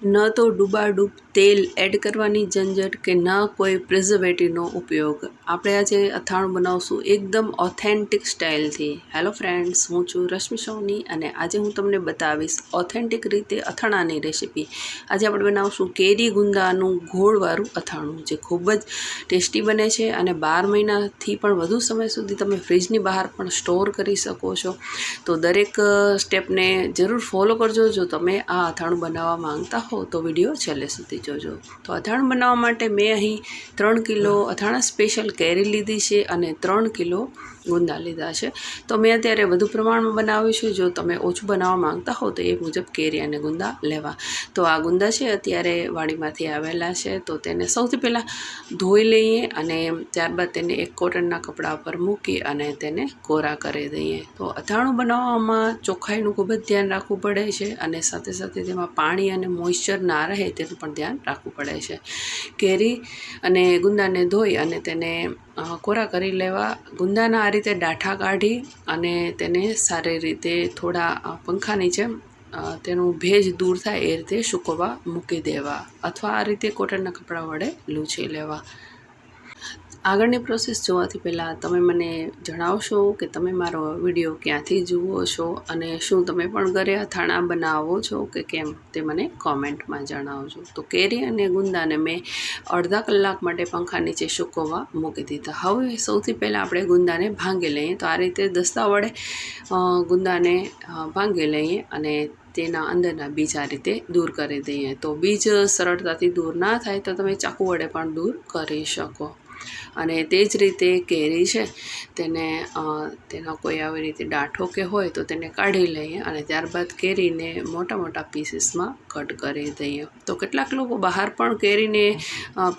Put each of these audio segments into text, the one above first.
ન તો ડૂબાડૂબ તેલ એડ કરવાની ઝંઝટ કે ન કોઈ પ્રિઝર્વેટિવનો ઉપયોગ. આપણે આજે અથાણું બનાવશું એકદમ ઓથેન્ટિક સ્ટાઇલથી. હેલો ફ્રેન્ડ્સ, હું છું રશ્મિ સોની અને આજે હું તમને બતાવીશ ઓથેન્ટિક રીતે અથાણાની રેસીપી. આજે આપણે બનાવશું કેરી ગુંદાનું ગોળવાળું અથાણું, જે ખૂબ જ ટેસ્ટી બને છે અને 12 મહિનાથી પણ વધુ સમય સુધી તમે ફ્રીજની બહાર પણ સ્ટોર કરી શકો છો. તો દરેક સ્ટેપને જરૂર ફોલો કરજો જો તમે આ અથાણું બનાવવા માંગતા હો તો વિડીયો છેલ્લે સુધી જોજો. તો અથાણું બનાવવા માટે મેં અહીં 3 કિલો અથાણા સ્પેશિયલ કેરી લીધી છે અને 3 કિલો ગુંદા લીધા છે. તો મેં અત્યારે વધુ પ્રમાણમાં બનાવ્યું છે. જો તમે ઓછું બનાવવા માંગતા હો તો એ મુજબ કેરી અને ગુંદા લેવા. તો આ ગુંદા છે અત્યારે વાડીમાંથી આવેલા છે. તો તેને સૌથી પહેલાં ધોઈ લઈએ અને ત્યારબાદ તેને એક કોટનના કપડા પર મૂકી અને તેને કોરા કરી દઈએ. તો અથાણું બનાવવામાં ચોખ્ખાઈનું ખૂબ જ ધ્યાન રાખવું પડે છે અને સાથે સાથે તેમાં પાણી અને મોઇશ્ચર ના રહે તેનું પણ ધ્યાન રાખવું પડે છે. કેરી અને ગુંદાને ધોઈ અને તેને કોરા કરી લેવા. ગુંદાના આ રીતે ડાઠા કાઢી અને તેને સારી રીતે થોડા પંખા નીચે તેનું ભેજ દૂર થાય એ રીતે સૂકવવા મૂકી દેવા અથવા આ રીતે કોટનના કપડા વડે લૂછી લેવા. આગળની પ્રોસેસ જોવાથી પહેલાં તમે મને જણાવશો કે તમે મારો વિડીયો ક્યાંથી જુઓ છો અને શું તમે પણ ઘરે અથાણા બનાવો છો કે કેમ, તે મને કોમેન્ટમાં જણાવજો. તો કેરી અને ગુંદાને મેં અડધા કલાક માટે પંખા નીચે સૂકવવા મૂકી દીધા. હવે સૌથી પહેલાં આપણે ગુંદાને ભાંગી લઈએ. તો આ રીતે દસ્તા વડે ગુંદાને ભાંગી લઈએ અને તેના અંદરના બીજ આ રીતે દૂર કરી દઈએ. તો બીજ સરળતાથી દૂર ના થાય તો તમે ચાકુ વડે પણ દૂર કરી શકો. અને તે જ રીતે કેરી છે તેને તેનો કોઈ આવી રીતે ડાંઠો કે હોય તો તેને કાઢી લઈએ અને ત્યારબાદ કેરીને મોટા મોટા પીસીસમાં કટ કરી દઈએ. તો કેટલાક લોકો બહાર પણ કેરીને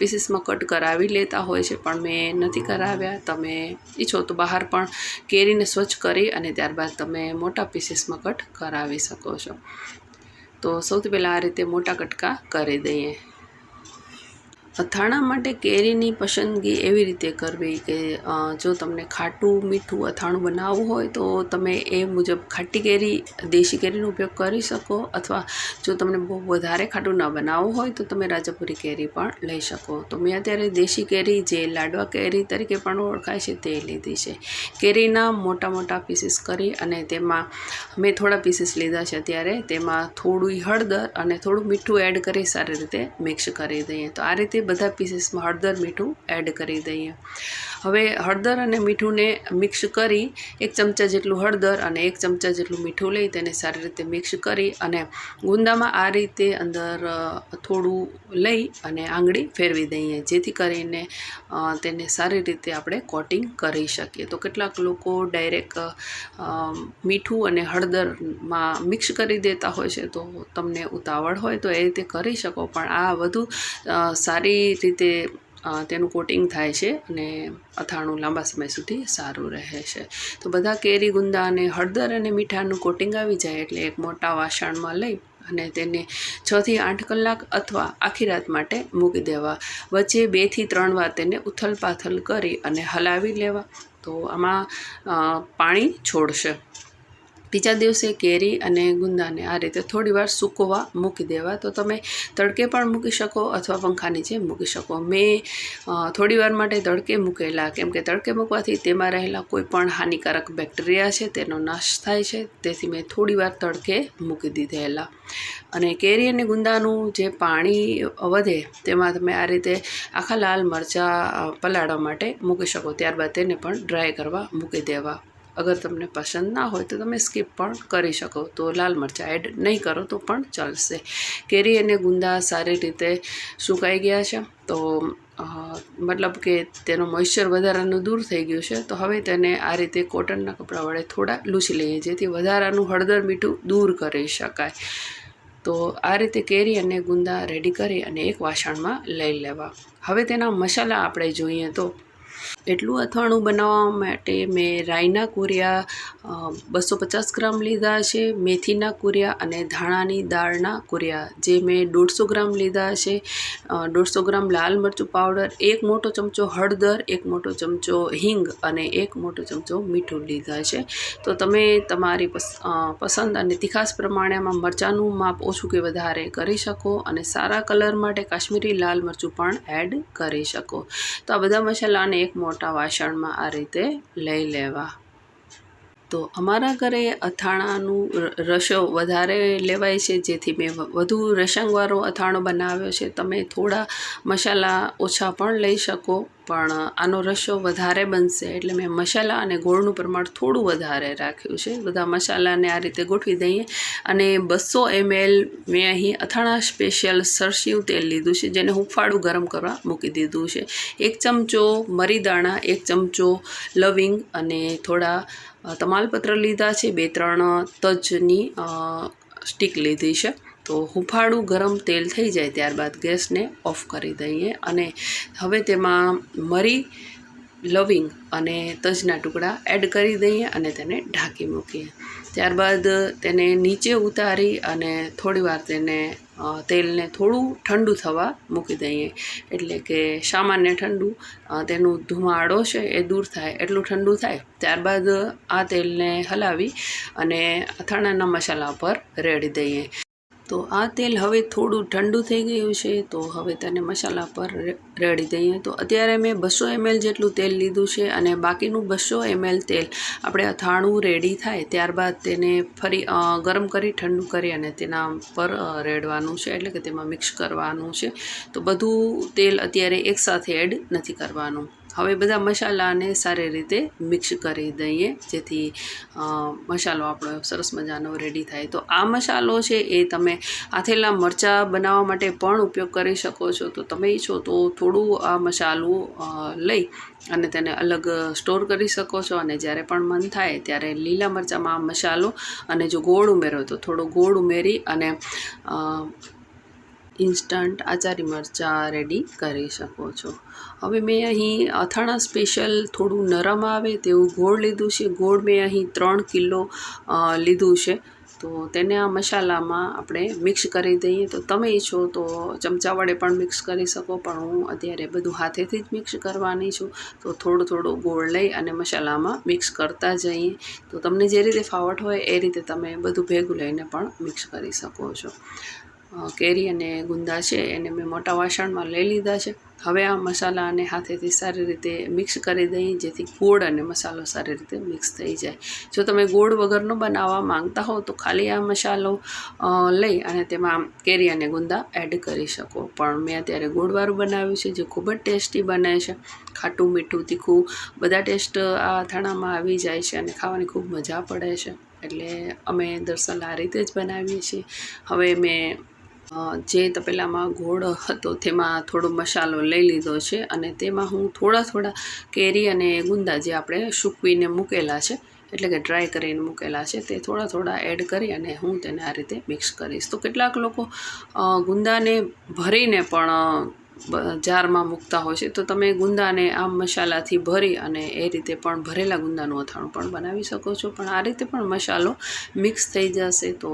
પીસીસમાં કટ કરાવી લેતા હોય છે, પણ મેં નથી કરાવ્યા. તમે ઈચ્છો તો બહાર પણ કેરીને સ્વચ્છ કરી અને ત્યારબાદ તમે મોટા પીસીસમાં કટ કરાવી શકો છો. તો સૌથી પહેલાં આ રીતે મોટા કટકા કરી દઈએ. અથાણા માટે કેરીની પસંદગી એવી રીતે કરવી કે જો તમને ખાટું મીઠું અથાણું બનાવવું હોય તો તમે એ મુજબ ખાટી કેરી, દેશી કેરીનો ઉપયોગ કરી શકો, અથવા જો તમને બહુ વધારે ખાટું ન બનાવવું હોય તો તમે રાજાપુરી કેરી પણ લઈ શકો. તો મેં અત્યારે દેશી કેરી, જે લાડવા કેરી તરીકે પણ ઓળખાય છે, તે લીધી છે. કેરીના મોટા મોટા પીસીસ કરી અને તેમાં મેં થોડા પીસીસ લીધા છે અત્યારે, તેમાં થોડી હળદર અને થોડું મીઠું એડ કરી સારી રીતે મિક્સ કરી દઈએ. તો આ રીતે બધા પીસીસમાં હળદર, મીઠું એડ કરી દઈએ. હવે હળદર અને મીઠુંને મિક્સ કરી 1 ચમચા જેટલું હળદર અને 1 ચમચા જેટલું મીઠું લઈ તેને સારી રીતે મિક્સ કરી અને ગુંદામાં આ રીતે અંદર થોડું લઈ અને આંગળી ફેરવી દઈએ, જેથી કરીને તેને સારી રીતે આપણે કોટિંગ કરી શકીએ. તો કેટલાક લોકો ડાયરેક્ટ મીઠું અને હળદરમાં મિક્સ કરી દેતા હોય છે. તો તમને ઉતાવળ હોય તો એ રીતે કરી શકો, પણ આ વધુ સારી રીતે તેનું કોટિંગ થાય છે અને અથાણું લાંબા સમય સુધી સારું રહે છે. તો બધા કેરી, ગુંદા અને હળદર અને મીઠાનું કોટિંગ આવી જાય એટલે એક મોટા વાસણમાં લઈ અને તેને 6 થી 8 કલાક અથવા આખી રાત માટે મૂકી દેવા. વચ્ચે 2 થી 3 વાર તેને ઉથલ પાથલ કરી અને હલાવી લેવા. તો આમાં પાણી છોડશે. બીજા દિવસે કેરી અને ગુંદાને આ રીતે થોડીવાર સૂકવવા મૂકી દેવા. તો તમે તડકે પણ મૂકી શકો અથવા પંખા નીચે મૂકી શકો. મેં થોડીવાર માટે તડકે મૂકેલા, કેમ કે તડકે મૂકવાથી તેમાં રહેલા કોઈ પણ હાનિકારક બેક્ટેરિયા છે તેનો નાશ થાય છે, તેથી મેં થોડીવાર તડકે મૂકી દીધેલા. અને કેરી અને ગુંદાનું જે પાણી વધે તેમાં તમે આ રીતે આખા લાલ મરચાં પલાળવા માટે મૂકી શકો. ત્યારબાદ તેને પણ ડ્રાય કરવા મૂકી દેવા. અગર તમને પસંદ ના હોય તો તમે સ્કીપ પણ કરી શકો, તો લાલ મરચાં એડ નહીં કરો તો પણ ચાલશે. કેરી અને ગુંદા સારી રીતે સુકાઈ ગયા છે. તો મતલબ કે તેનું મોઇશ્ચર વધારાનું દૂર થઈ ગયું છે. તો હવે તેને આ રીતે કોટનના કપડા વડે થોડા લૂછી લઈએ, જેથી વધારાનું હળદર, મીઠું દૂર કરી શકાય. તો આ રીતે કેરી અને ગુંદા રેડી કરી અને એક વાસણમાં લઈ લેવા. હવે તેના મસાલા આપણે જોઈએ તો એટલું અથાણું બનાવવા માટે મેં રાઈના કુરિયા 250 ગ્રામ લીધા છે, મેથીના કુરિયા અને ધાણાની દાળના કુરિયા જે મેં 150 ગ્રામ લીધા છે, 150 ગ્રામ લાલ મરચું પાવડર, 1 મોટો ચમચો હળદર, 1 મોટો ચમચો હિંગ અને 1 મોટો ચમચો મીઠું લીધા છે. તો તમે તમારી પસંદ અને તીખાસ પ્રમાણે આમાં મરચાંનું માપ ઓછું કે વધારે કરી શકો અને સારા કલર માટે કાશ્મીરી લાલ મરચું પણ એડ કરી શકો. તો આ બધા મસાલાને એક મોટા વાસણમાં આ રીતે લઈ લેવા. તો અમારા ઘરે અથાણાનું રસો વધારે લેવાય છે, જેથી મેં વધુ રસંગવાળો અથાણો બનાવ્યો છે. તમે થોડા મસાલા ઓછા પણ લઈ શકો, પણ આનો રસો વધારે બનશે એટલે મેં મસાલા અને ગોળનું પ્રમાણ થોડું વધારે રાખ્યું છે. બધા મસાલાને આ રીતે ગોઠવી દઈએ અને 200 ml મેં અહીં અથાણા સ્પેશિયલ સરસિયું તેલ લીધું છે, જેને હુંફાળું ગરમ કરવા મૂકી દીધું છે. 1 ચમચો મરી દાણા, 1 ચમચો લવિંગ અને થોડા તમાલપત્ર લીધા છે, 2-3 તજની સ્ટીક લીધી છે. તો હુંફાળું ગરમ તેલ થઈ જાય ત્યારબાદ ગેસને ઓફ કરી દઈએ અને હવે તેમાં મરી, લવિંગ અને તજના ટુકડા એડ કરી દઈએ અને તેને ઢાંકી મૂકીએ. ત્યારબાદ તેને નીચે ઉતારી અને થોડીવાર તેને તેલને થોડું ઠંડુ થવા મૂકી દઈએ, એટલે કે સામાન્ય ઠંડુ, તેનું ધુમાડો છે એ દૂર થાય એટલું ઠંડુ થાય. ત્યારબાદ આ તેલને હલાવી અને અથાણાના મસાલા પર રેડી દઈએ. તો આ તેલ હવે થોડું ઠંડુ થઈ ગયું છે, તો હવે તેને મસાલા પર રેડી દઈએ. તો અત્યારે મેં 200 ml જેટલું તેલ લીધું છે અને બાકીનું 200 ml તેલ આપણે અથાણું રેડી થાય ત્યારબાદ તેને ફરી ગરમ કરી ઠંડુ કરી અને તેના પર રેડવાનું છે, એટલે કે તેમાં મિક્સ કરવાનું છે. તો બધું તેલ અત્યારે એકસાથે એડ નથી કરવાનું. હવે બધા મસાલાને સારી રીતે મિક્સ કરી દઈએ, જેથી મસાલો આપણો સરસ મજાનો રેડી થાય. તો આ મસાલો છે એ તમે આથેલા મરચાં બનાવવા માટે પણ ઉપયોગ કરી શકો છો. તો તમે ઈચ્છો તો થોડું આ મસાલું લઈ અને તેને અલગ સ્ટોર કરી શકો છો, અને જ્યારે પણ મન થાય ત્યારે લીલા મરચાંમાં આ મસાલો અને જો ગોળ ઉમેરો તો થોડો ગોળ ઉમેરી અને ઇન્સ્ટન્ટ આચારી મરચાં રેડી કરી શકો છો. હવે મેં અહીં અથાણા સ્પેશિયલ થોડું નરમ આવે તેવું ગોળ લીધું છે. ગોળ મેં અહીં 3 કિલો લીધું છે. તો તેને આ મસાલામાં આપણે મિક્સ કરી દઈએ. તો તમે ઈચ્છો તો ચમચા વડે પણ મિક્સ કરી શકો, પણ હું અત્યારે બધું હાથેથી જ મિક્સ કરવાની છું. તો થોડો ગોળ લઈ અને મસાલામાં મિક્સ કરતા જઈએ. તો તમને જે રીતે ફાવટ હોય એ રીતે તમે બધું ભેગું લઈને પણ મિક્સ કરી શકો છો. કેરી અને ગુંદા છે એને મેં મોટા વાસણમાં લઈ લીધા છે. હવે આ મસાલાને હાથેથી સારી રીતે મિક્સ કરી દઈએ, જેથી ગોળ અને મસાલો સારી રીતે મિક્સ થઈ જાય. જો તમે ગોળ વગરનો બનાવવા માંગતા હો તો ખાલી આ મસાલો લઈ અને તેમાં કેરી અને ગુંદા એડ કરી શકો, પણ મેં અત્યારે ગોળવાળું બનાવ્યું છે, જે ખૂબ જ ટેસ્ટી બને છે. ખાટું, મીઠું, તીખું બધા ટેસ્ટ આ અથાણામાં આવી જાય છે અને ખાવાની ખૂબ મજા પડે છે. એટલે અમે દરસલ આ રીતે જ બનાવીએ છીએ. હવે મેં જે તપેલામાં ગોળ હતો તેમાં થોડો મસાલો લઈ લીધો છે અને તેમાં હું થોડા કેરી અને ગુંદા જે આપણે સૂકવીને મૂકેલા છે, એટલે કે ડ્રાય કરીને મૂકેલા છે, તે થોડા એડ કરી અને હું તેને આ રીતે મિક્સ કરીશ. તો કેટલાક લોકો ગુંદાને ભરીને પણ જારમાં મૂકતા હોય છે. તો તમે ગુંદાને આ મસાલાથી ભરી અને એ રીતે પણ ભરેલા ગુંદાનું અથાણું પણ બનાવી શકો છો, પણ આ રીતે પણ મસાલો મિક્સ થઈ જશે. તો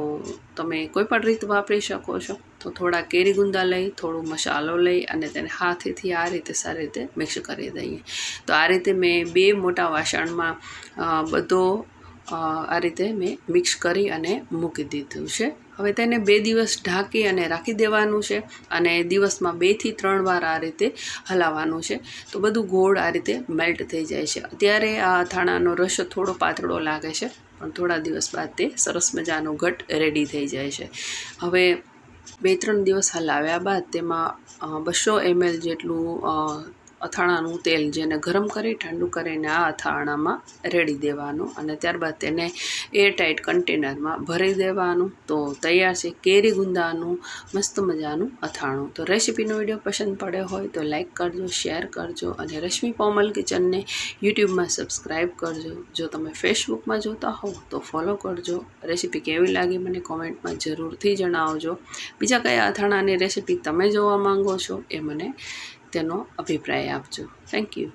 તમે કોઈ પણ રીત વાપરી શકો છો. તો થોડા કેરી ગુંદા લઈ, થોડો મસાલો લઈ અને તેને હાથેથી આ રીતે સારી રીતે મિક્સ કરી દઈએ. તો આ રીતે મેં 2 મોટા વાસણમાં બધો આ રીતે મેં મિક્સ કરી અને મૂકી દીધું છે. હવે તેને 2 દિવસ ઢાંકી અને રાખી દેવાનું છે અને દિવસમાં 2 થી 3 વાર આ રીતે હલાવવાનું છે. તો બધું ગોળ આ રીતે મેલ્ટ થઈ જાય છે. અત્યારે આ અથાણાનો રસ થોડો પાતળો લાગે છે, પણ થોડા દિવસ બાદ તે સરસ મજાનો ઘટ રેડી થઈ જાય છે. હવે 2-3 દિવસ હલાવ્યા બાદ તેમાં 200 ml જેટલું અથાણાનું તેલ, જેને ગરમ કરી ઠંડુ કરીને આ અથાણામાં રેડી દેવાનું અને ત્યારબાદ તેને એરટાઇટ કન્ટેનરમાં ભરી દેવાનું. તો તૈયાર છે કેરી ગુંદાનું મસ્ત મજાનું અથાણું. તો રેસીપીનો વિડીયો પસંદ પડ્યો હોય તો લાઇક કરજો, શેર કરજો અને રશ્મિ પોમલ કિચનને યુટ્યુબમાં સબસ્ક્રાઈબ કરજો. જો તમે ફેસબુકમાં જોતા હોવ તો ફોલો કરજો. રેસીપી કેવી લાગી મને કોમેન્ટમાં જરૂરથી જણાવજો. બીજા કયા અથાણાની રેસીપી તમે જોવા માંગો છો એ મને તેનો અભિપ્રાય આપજો. Thank you.